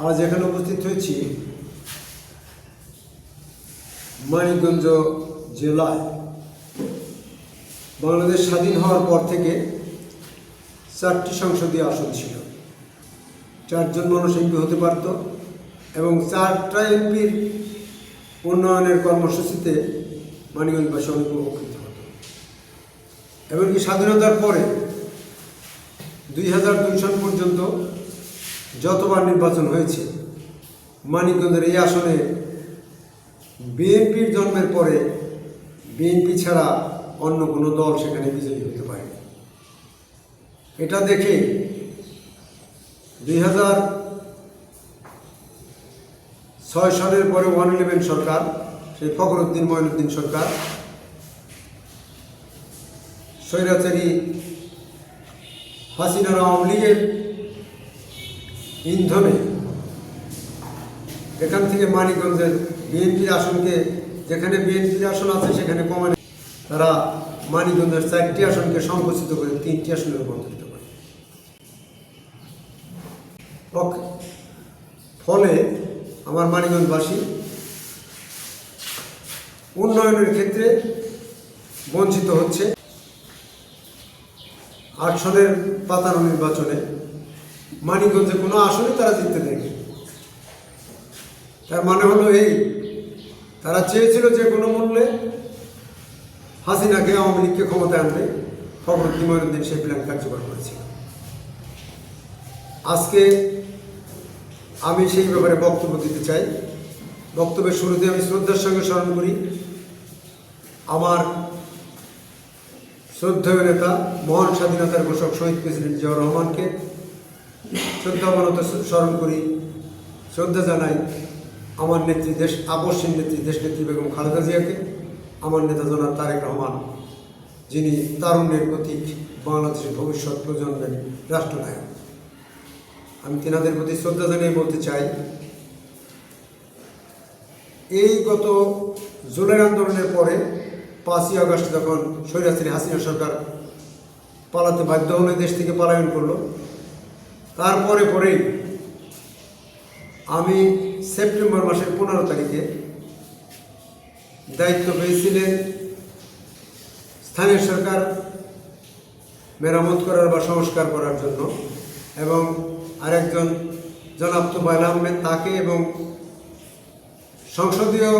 আজ এখানে উপস্থিত হয়েছি মানিকগঞ্জ জেলায় বাংলাদেশ স্বাধীন হওয়ার পর থেকে 4টি সংসদীয় আসন ছিল। 4 জন মানুষ এমপি হতে পারত এবং 4টা এমপির উন্নয়নের কর্মসূচিতে মানিকগঞ্জবাসী অনেক উপকৃত হতো। এমনকি স্বাধীনতার পরে 2002 সাল পর্যন্ত যতবার নির্বাচন হয়েছে মানিকগঞ্জের এই আসনে বিএনপির জন্মের পরে বিএনপি ছাড়া অন্য কোনো দল সেখানে বিজয়ী হতে পারেনি। এটা দেখে 2006 সালের পরে 111 সরকার, সেই ফখরুদ্দিন মঈনুদ্দিন সরকার স্বৈরাচারী হাসিনার আওয়ামী লীগের ইন্ধনে এখান থেকে মানিকগঞ্জের বিএনপির আসনকে, যেখানে বিএনপির আসন আছে সেখানে কমানো, তারা মানিকগঞ্জের 4টি আসনকে সংকুচিত করে 3টি আসনে রূপান্তরিত করে। ফলে আমার মানিকগঞ্জবাসী উন্নয়নের ক্ষেত্রে বঞ্চিত হচ্ছে। 8 সনের পাতানো নির্বাচনে মানিকগঞ্জে কোনো আসনে তারা জিততে দেয়নি। তার মানে হলো এই, তারা চেয়েছিল যে কোনো মূল্যে হাসিনাকে, আওয়ামী লীগকে ক্ষমতায় আনবে। ফখরুদ্দিন মঈনুদ্দিন সেই প্ল্যান কার্যকর করেছিল। আজকে আমি সেই ব্যাপারে বক্তব্য দিতে চাই। বক্তব্যের শুরুতে আমি শ্রদ্ধার সঙ্গে স্মরণ করি আমার শ্রদ্ধেয় নেতা, মহান স্বাধীনতার ঘোষক শহীদ প্রেসিডেন্ট জিয়াউর রহমানকে। শ্রদ্ধাবনত স্মরণ করি, শ্রদ্ধা জানাই আমার নেত্রী, আপসহীন নেত্রী, দেশনেত্রী বেগম খালেদা জিয়াকে, আমার নেতা জনাব তারেক রহমান, যিনি তারুণ্যের প্রতীক, বাংলাদেশের ভবিষ্যৎ প্রজন্মের রাষ্ট্রনায়ক। আমি তেনাদের প্রতি শ্রদ্ধা জানিয়ে বলতে চাই, এই গত জুলাই আন্দোলনের পরে 5ই আগস্ট যখন স্বৈরাচারী হাসিনা সরকার পালাতে বাধ্য হলে, দেশ থেকে পলায়ন করলো, তারপরে পরেই আমি সেপ্টেম্বর মাসের 15 তারিখে দায়িত্ব পেয়েছিলেন স্থানীয় সরকার মেরামত করার বা সংস্কার করার জন্য, এবং আরেকজন জনাব তোফায়েল আহমেদ, তাকে এবং সংসদীয়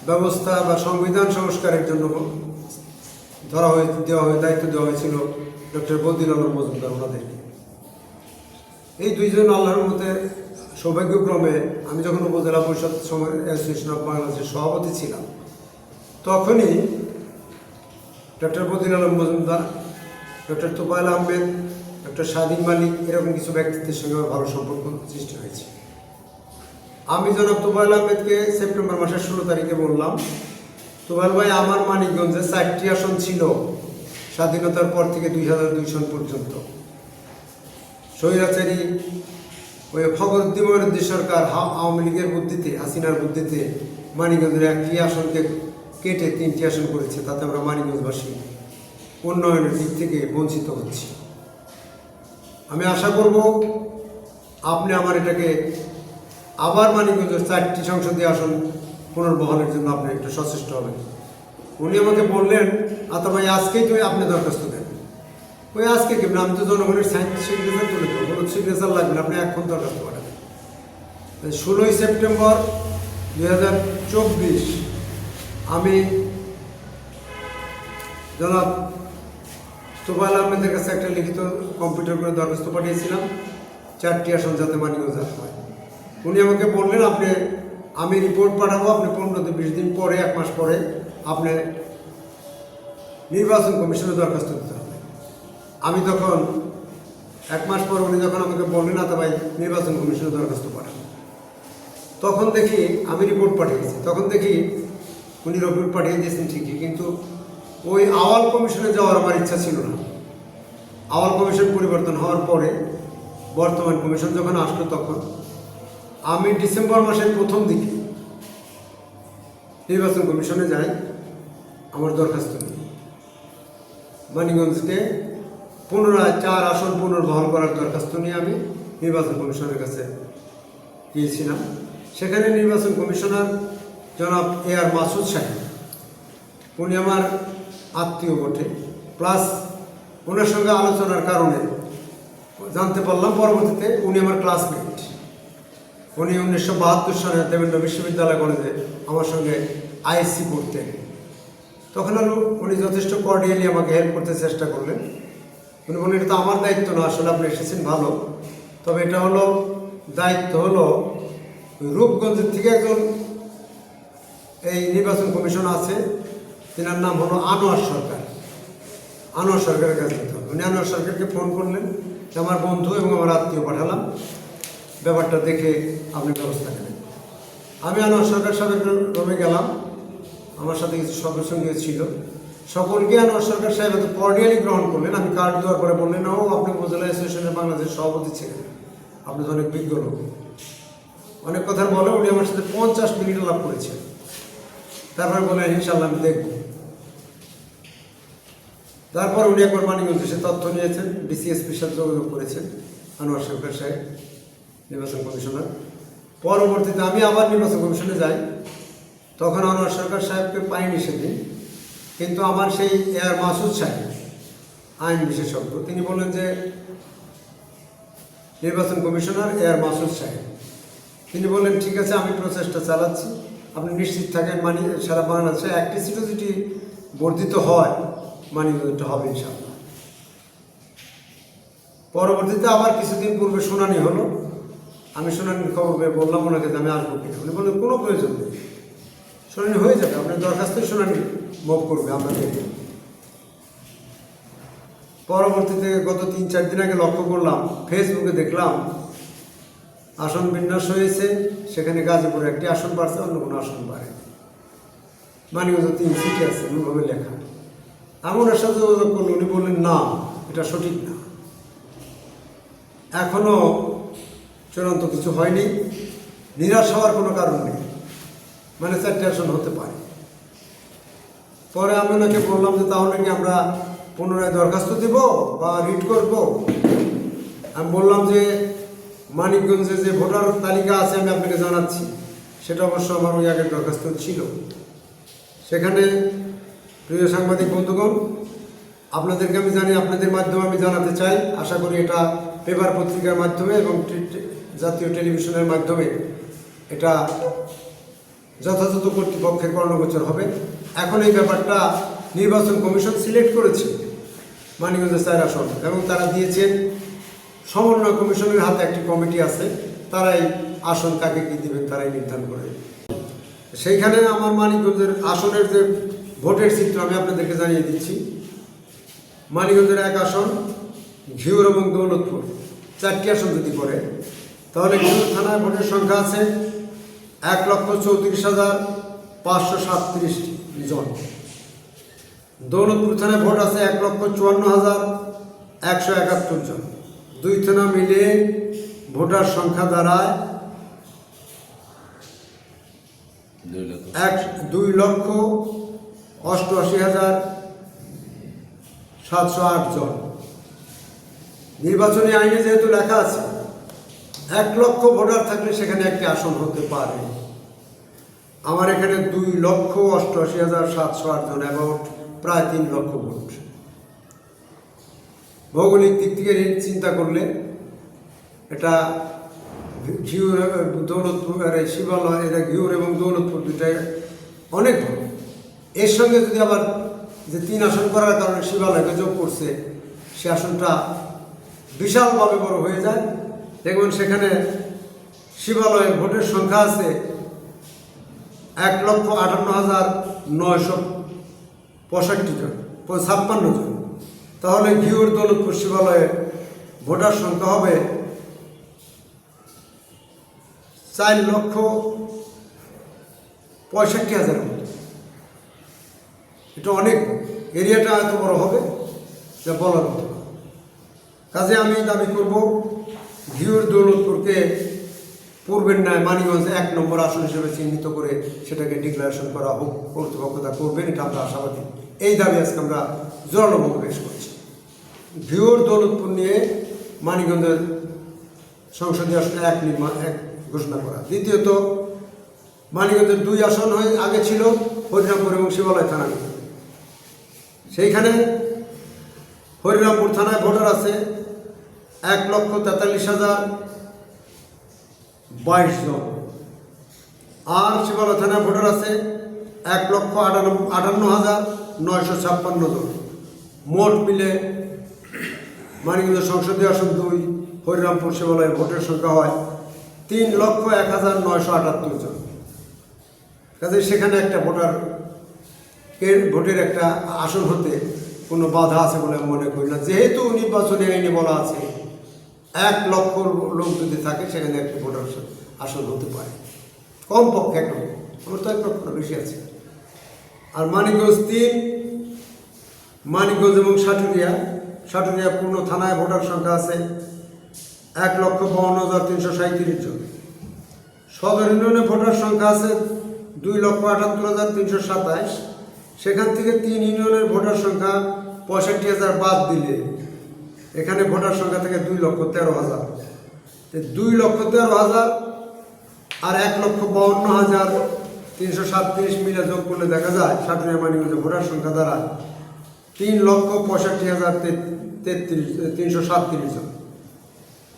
ব্যবস্থা বা সংবিধান সংস্কারের জন্য দায়িত্ব দেওয়া হয়েছিল ডক্টর বদিউল আলম মজুমদার, ওনাদেরকে। এই 2 জন আল্লাহর মতে সৌভাগ্যক্রমে আমি যখন উপজেলা পরিষদ অ্যাসোসিয়েশন অফ বাংলাদেশের সভাপতি ছিলাম, তখনই doctor Badiul Alam Majumdar, doctor Tofail Ahmed, doctor স্বাধীন মালিক, এরকম কিছু ব্যক্তিত্বের সঙ্গে ভালো সম্পর্ক সৃষ্টি হয়েছে। আমি জনাব তোফায়েল আহমেদকে সেপ্টেম্বর মাসের 16 তারিখে বললাম, তোফায়েল ভাই, আমার মানিকগঞ্জে 4টি আসন ছিল স্বাধীনতার পর থেকে 2002 সন পর্যন্ত। স্বৈরাচারী ওই ফখরুদ্দিন মঈনুদ্দিন সরকার আওয়ামী লীগের বুদ্ধিতে, হাসিনার বুদ্ধিতে মানিকগঞ্জের 1টি আসনকে কেটে 3টি আসন করেছে। তাতে আমরা মানিকগঞ্জবাসী উন্নয়নের দিক থেকে বঞ্চিত হচ্ছি। আমি আশা করব আপনি আমার এটাকে আবার মানিকগঞ্জের 4টি সংসদীয় আসন পুনর্বহালের জন্য আপনি একটু সচেষ্ট হবেন। উনি আমাকে বললেন, আচ্ছা ভাই, আজকেই তুই আপনি দরখাস্ত দেন। ওই আজকে কেমন, আমি তো জনগণের সিগনেচার তুলে দেবো, কোনো সিগনেচার লাগবে না, আপনি এখন দরখাস্ত পাঠাবেন। 16ই সেপ্টেম্বর 2024 আমি জনাব তোফায়েল আহমেদের কাছে একটা লিখিত কম্পিউটার করে দরখাস্ত পাঠিয়েছিলাম 4টি আসন যাতে মানিকগঞ্জ হয়। উনি আমাকে বললেন, আমি রিপোর্ট পাঠাবো, আপনি 15-20 দিন পরে, 1 মাস পরে আপনি নির্বাচন কমিশনে দরখাস্ত দিতে হবে। আমি তখন 1 মাস পর উনি যখন আমাকে বললেন, আচ্ছা ভাই, নির্বাচন কমিশনে দরখাস্ত পাঠাবো, তখন দেখি আমি রিপোর্ট পাঠিয়েছি। তখন দেখি উনি রিপোর্ট পাঠিয়ে দিয়েছেন ঠিকই, কিন্তু ওই আওয়াল কমিশনে যাওয়ার আমার ইচ্ছা ছিল না। আওয়াল কমিশন পরিবর্তন হওয়ার পরে বর্তমান কমিশন যখন আসলো, তখন আমি ডিসেম্বর মাসের প্রথম দিকে নির্বাচন কমিশনে যাই আমার দরখাস্ত নিয়ে। মানিকগঞ্জকে পুনরায় 4 আসন পুনর্বহাল করার দরখাস্ত নিয়ে আমি নির্বাচন কমিশনের কাছে গিয়েছিলাম। সেখানে নির্বাচন কমিশনার জনাব AR মাসুদ সাহেব, উনি আমার আত্মীয় বটে, প্লাস ওনার সঙ্গে আলোচনার কারণে জানতে পারলাম পরবর্তীতে উনি আমার ক্লাসমেট। উনি 1972 সালে দেবেন্দ্র বিশ্ববিদ্যালয় কলেজে আমার সঙ্গে ISC পড়তেন। তখন উনি যথেষ্ট কর্ডিয়ালি আমাকে হেল্প করতে চেষ্টা করলেন। উনি বললেন, এটা তো আমার দায়িত্ব না, আসলে আপনি এসেছেন ভালো, তবে এটা হলো দায়িত্ব হলো রূপগঞ্জের থেকে একজন এই নির্বাচন কমিশন আছে, তেনার নাম হলো আনোয়ার সরকার। আনোয়ার সরকারের কাছে যেতে হবে। উনি আনোয়ার সরকারকে ফোন করলেন, আমার বন্ধু এবং আমার আত্মীয় পাঠালাম, ব্যাপারটা দেখে আপনি ব্যবস্থা নেবেন। আমি আনোয়ার সরকার সাহেবের রুমে গেলাম, আমার সাথে কিছু সঙ্গীও ছিল। সকলকে আনোয়ার সরকার সাহেব এত কর্ডিয়ালি গ্রহণ করলেন। আমি কার্ড দেওয়ার পরে বললেন, ও আপনি উপজেলা অ্যাসোসিয়েশনের বাংলাদেশের সভাপতি ছিলেন, আপনি তো অনেক বিজ্ঞ লোক, অনেক কথা বলে। উনি আমার সাথে 50 মিনিট আলাপ করেছেন। তারপরে বললেন, ইনশাল্লাহ আমি দেখব। তারপর উনি একবার মানিকগঞ্জে এসে তথ্য নিয়েছেন, DCSPর সাথে যোগাযোগ করেছেন আনোয়ার সরকার সাহেব, নির্বাচন কমিশনার। পরবর্তীতে আমি আবার নির্বাচন কমিশনে যাই। তখন আনোয়ার সরকার সাহেবকে পাইনি সেদিন, কিন্তু আমার সেই AR মাসুদ সাহেব, আইন বিশেষজ্ঞ, তিনি বললেন যে নির্বাচন কমিশনার AR মাসুদ সাহেব, তিনি বললেন, ঠিক আছে, আমি প্রচেষ্টা চালাচ্ছি, আপনি নিশ্চিত থাকেন, সারা বাংলাদেশে একটি সিটও যদি বর্ধিত হয়, মানিকগঞ্জটা হবে ইনশাআল্লাহ। পরবর্তীতে আবার কিছুদিন পূর্বে শুনানি হলো। আমি শুনানির খবর পেয়ে বললাম ওনাকে যে আমি আসবো কিনা। উনি বললেন, কোনো প্রয়োজন নেই, শুনানি হয়ে যাবে, আপনার দরখাস্তই শুনানি মুভ করবে, আমরা দেখব। পরবর্তীতে গত 3-4 দিন আগে লক্ষ্য করলাম, ফেসবুকে দেখলাম আসন বিন্যাস হয়েছে, সেখানে গাজীপুরে একটি আসন বাড়ছে, অন্য কোনো আসন বাড়ে। মানিকগঞ্জ 3 সিটে আছে এমনভাবে লেখা। আমি ওনার সাথে যোগাযোগ করলো, উনি বললেন, না, এটা সঠিক না, এখনো চূড়ান্ত কিছু হয়নি, নিরাশ হওয়ার কোনো কারণ নেই, মানে 4টে আসন হতে পারে। পরে আমি ওনাকে বললাম যে তাহলে কি আমরা পুনরায় দরখাস্ত দিব বা রিট করব? আমি বললাম যে মানিকগঞ্জে যে ভোটার তালিকা আছে আমি আপনাকে জানাচ্ছি, সেটা অবশ্য আমার ওই আগের দরখাস্ত ছিল। সেখানে প্রিয় সাংবাদিক বন্ধুগণ, আপনাদেরকে আমি জানি, আপনাদের মাধ্যমে আমি জানাতে চাই, আশা করি এটা পেপার পত্রিকার মাধ্যমে এবং জাতীয় টেলিভিশনের মাধ্যমে এটা যথাযথ কর্তৃপক্ষের কর্ণগোচর হবে। এখন এই ব্যাপারটা নির্বাচন কমিশন সিলেক্ট করেছে মানিকগঞ্জের 4 আসন, এবং তারা দিয়েছেন সমন্বয় কমিশনের হাতে একটি কমিটি আছে, তারাই আসন কাকে কী দেবেন তারাই নির্ধারণ করে। সেইখানে আমার মানিকগঞ্জের আসনের যে ভোটের চিত্র আমি আপনাদেরকে জানিয়ে দিচ্ছি। মানিকগঞ্জের 1 আসন ঘিওর এবং দৌলতপুর, 4টি আসন যদি করে, তাহলে ঘিওর থানায় ভোটের সংখ্যা আছে 1,34,537 জন। দৌলতপুর থানায় ভোট আছে 1,54,171 জন। 2 থানা মিলিয়ে ভোটার সংখ্যা দাঁড়ায় 2,88,708 জন। নির্বাচনী আইনে যেহেতু লেখা আছে 1 লক্ষ ভোটার থাকলে সেখানে একটি আসন হতে পারে, আমার এখানে 2,88,708 জন, অ্যাবাউট প্রায় 3 লক্ষ ভোট। ভৌগোলিক দিক থেকে চিন্তা করলে এটা ঘিউর দৌলতপুর আর এই শিবালয়, এটা ঘিউর এবং দৌলতপুর দুটাই অনেক বড়। এর সঙ্গে যদি আবার যে 3 আসন করার কারণে শিবালয়কে যোগ করছে, সে আসনটা বিশালভাবে বড় হয়ে যায়। দেখবেন সেখানে শিবালয়ের ভোটের সংখ্যা আছে 1,58,956 জন, 56 জন। তাহলে ঘিউর দৌলতপুর শিবালয়ে ভোটার সংখ্যা হবে 4,65,000 মতো। এটা অনেক, এরিয়াটা এত বড় হবে যা বলার মতো। কাজে আমি দাবি করব ঘিউর দৌলতপুরকে পূর্বের ন্যায় মানিকগঞ্জ 1 নম্বর আসন হিসেবে চিহ্নিত করে সেটাকে ডিক্লারেশন করা হোক, কর্তৃপক্ষ তা করবেন, এটা আমরা আশাবাদী। এই দাবি আজকে আমরা জোরালোভাবে পেশ করছি। ঘিউর দৌলতপুর নিয়ে মানিকগঞ্জের সংসদীয় আসনে এক ঘোষণা করা। দ্বিতীয়ত, মানিকগঞ্জের 2 আসন হয়ে আগে ছিল হরিরামপুর এবং শিবালয় থানা। সেইখানে হরিরামপুর থানায় ভোটার আছে 1,43,022 জন, আর শিবালয় থানায় ভোটার আছে 1,58,956 জন। মোট মিলে মানিকগঞ্জ সংসদীয় আসন 2 হরিরামপুর শিবালয়ের ভোটের সংখ্যা হয় 3,01,978 জন। কাজে সেখানে একটা ভোটের একটা আসন হতে কোনো বাধা আছে বলে আমি মনে করি না। যেহেতু নির্বাচনী আইনে বলা আছে 1 লক্ষ লোক যদি থাকে সেখানে একটা ভোটার আসন হতে পারে, কমপক্ষে একটা। আমার তো 1 লক্ষ বেশি আছে। আর মানিকগঞ্জ 3, মানিকগঞ্জ এবং সাটুরিয়া পূর্ণ থানায় ভোটার সংখ্যা আছে 1,52,337 জন। সদর ইউনিয়নে ভোটার সংখ্যা আছে 2,78,327। সেখান থেকে 3 ইউনিয়নের ভোটার সংখ্যা 65,000 বাদ দিলে এখানে ভোটার সংখ্যা থেকে 2,13,000। 2,13,000 আর 1,52,337 মিলে যোগ করলে দেখা যায় সাটুরিয়া মানিকগঞ্জে ভোটার সংখ্যা দ্বারা 3,65,337 জন।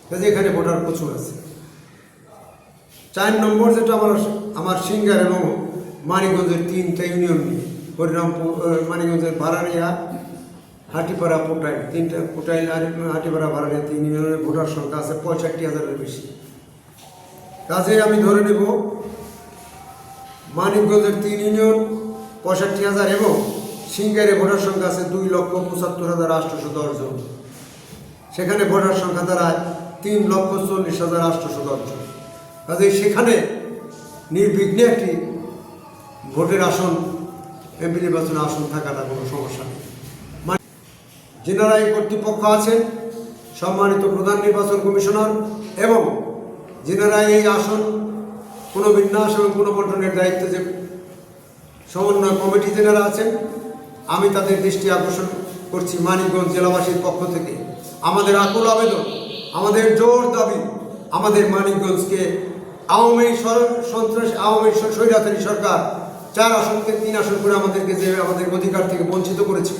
কাজে এখানে ভোটার প্রচুর আছে। 4 নম্বর যেটা আমার সিঙ্গার এবং মানিকগঞ্জের 3টা ইউনিয়ন নিয়ে, হরিরামপুর, মানিকগঞ্জের ভাড়ারিয়া, হাটিপাড়া, পোটাইল, 3টা পোটাইল আর হাটিপাড়া ভাড়ারিয়া 3 ইউনিয়নের ভোটার সংখ্যা আছে 65,000-এর বেশি। কাজে আমি ধরে নেব মানিকগঞ্জের 3 ইউনিয়ন 65,000 এবং সিঙ্গারে ভোটার সংখ্যা আছে 2,75,810 জন। সেখানে ভোটার সংখ্যা দাঁড়ায় 3,40,810 জন। কাজে সেখানে নির্বিঘ্নে একটি ভোটের আসন, এমপি নির্বাচনের আসন থাকাটা কোনো সমস্যা নেই। যিনারা এই কর্তৃপক্ষ আছেন, সম্মানিত প্রধান নির্বাচন কমিশনার এবং যিনারা এই আসন পুনর্বিন্যাস এবং পুনর্বন্টনের দায়িত্বে যে সমন্বয় কমিটি যিনারা আছেন, আমি তাদের দৃষ্টি আকর্ষণ করছি মানিকগঞ্জ জেলাবাসীর পক্ষ থেকে আমাদের আকুল আবেদন, আমাদের জোর দাবি, আমাদের মানিকগঞ্জকে আওয়ামী স্বৈরাচারী সরকার 4 আসনকে 3 আসন করে আমাদেরকে যে আমাদের অধিকার থেকে বঞ্চিত করেছে,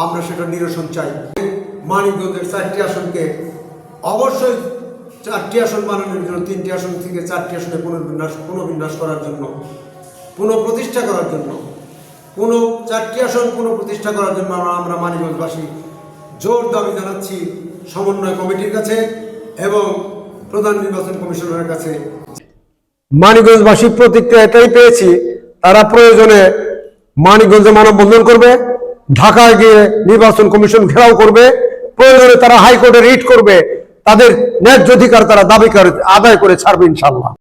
আমরা সেটা নিরসন চাই। মানিকগঞ্জের 4টি আসনকে অবশ্যই 4টি আসন বানানোর জন্য, 3টি আসন থেকে 4টি আসনে পুনর্বিন্যাস করার জন্য, পুনঃপ্রতিষ্ঠা করার জন্য, 4টি আসন পুনঃপ্রতিষ্ঠা করার জন্য আমরা মানিকগঞ্জবাসী জোর দাবি জানাচ্ছি সমন্বয় কমিটির কাছে এবং প্রধান নির্বাচন কমিশনারের কাছে। মানিকগঞ্জবাসীর প্রতিক্রিয়া এটাই পেয়েছি, তারা প্রয়োজনে মানিকগঞ্জে মানববন্ধন করবে, ঢাকায় গিয়ে নির্বাচন কমিশন ঘেরাও করবে, প্রয়োজনে তারা হাইকোর্টে রিট করবে, তাদের ন্যায্য অধিকার তারা দাবি করে আদায় করে ছাড়বে ইনশাআল্লাহ।